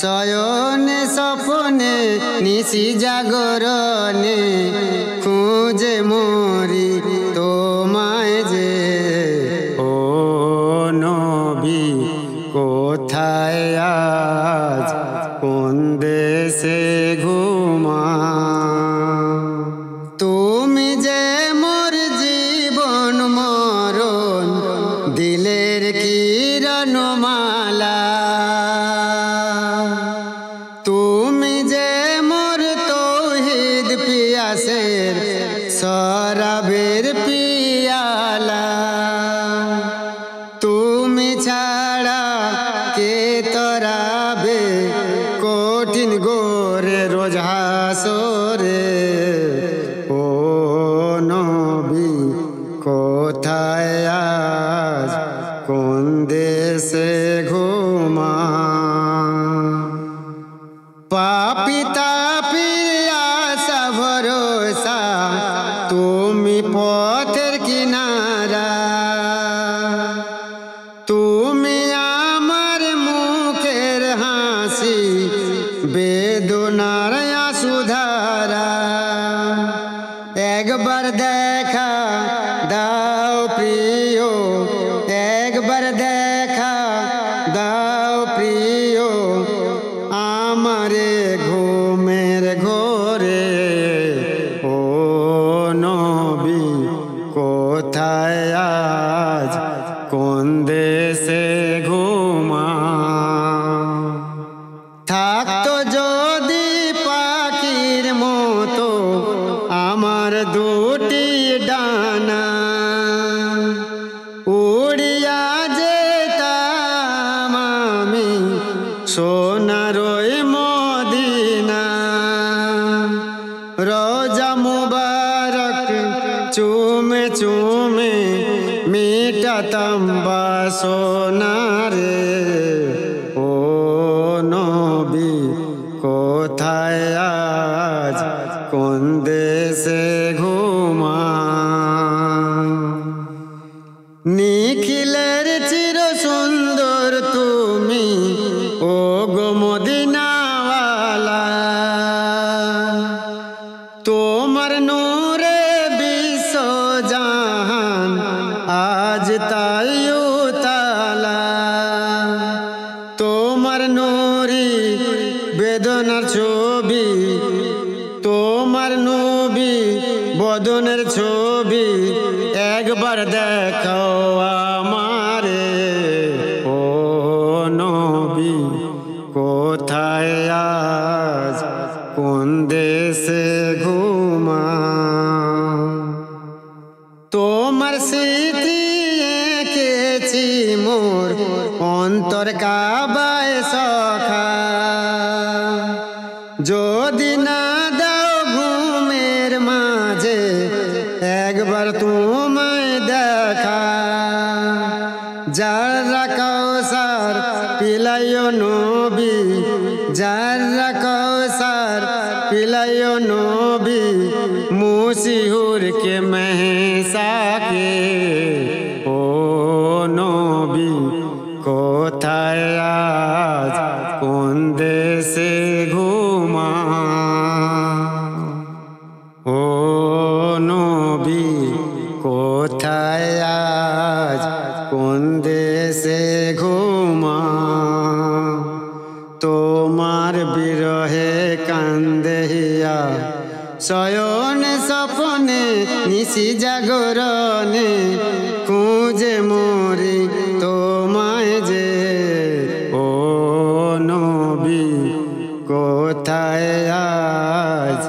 শয়নে স্বপনে নিশি জাগরণে খুঁজে মরি তোমায় যে। ও নবী কোথায় আজ কোন দেশে ঘুমা? তুমি যে মোর জীবন মরণ দিলের কিরণমালা। তুমি যে মোর তৌহিদ পিয়াসের শরাবের পিয়ালা। তুমি ছাড়া কে তরাবে কঠিন গোরে রোজ হাসরে। ও নবী কোথায় আজ কোন দেশে ঘুমা? পাপী তাপীর আশা ভরসা তুমি পথের কিনারা। তুমি আমার মুখের হাসি বেদনার আঁসুধারা। একবার দেখা দাও প্রিয়, একবার দেখা দাও প্রিয় আমারে ঘুমের ঘোরে। ও নবী কোথায় আজ কোন দেশে ঘুমা? থাকতো যদি পাখির মতো আমার দুটি ডানা, উড়িয়া যেতাম আমি সোনার ওই মদিনা। রোজা মুবারক চুমে চুমে মিটাতাম বাসনা রে। ও নবী কোথায় আজ কোন দেশে ঘুমা? নিখিলের চির সুন্দর তুমি ও গো মদিনাওয়ালা। তোমার নূরে বিশ্ব জাহান আজ তাই উতালা। তোমার নূরি বেদনার ছবি, তোমার নবী বদনের ছবি একবার দেখাও আমারে। ও নবী কোথায় আজ কোন দেশে ঘুমা? তোমার স্মৃতি এঁকেছি মোর অন্তর কাবায় সখা। যদি না দাও ঘুমের মাঝে একবার তোমায় দেখা। যারা কৌসার পিলাইও নবী, যারা কৌসার পিলাইও নবী মুসিহুর কে মেহসাকে। ও নবী কোথায় আজ কোন দেশে ঘুমা? ও নবী কোথায় আজ কোন দেশে ঘুমা? তোমার বিরহে কান্দেহিয়া শয়নে স্বপনে নিশি জাগরণে খুঁজে মরি তোমায় যে। ও নবী কোথায় আজ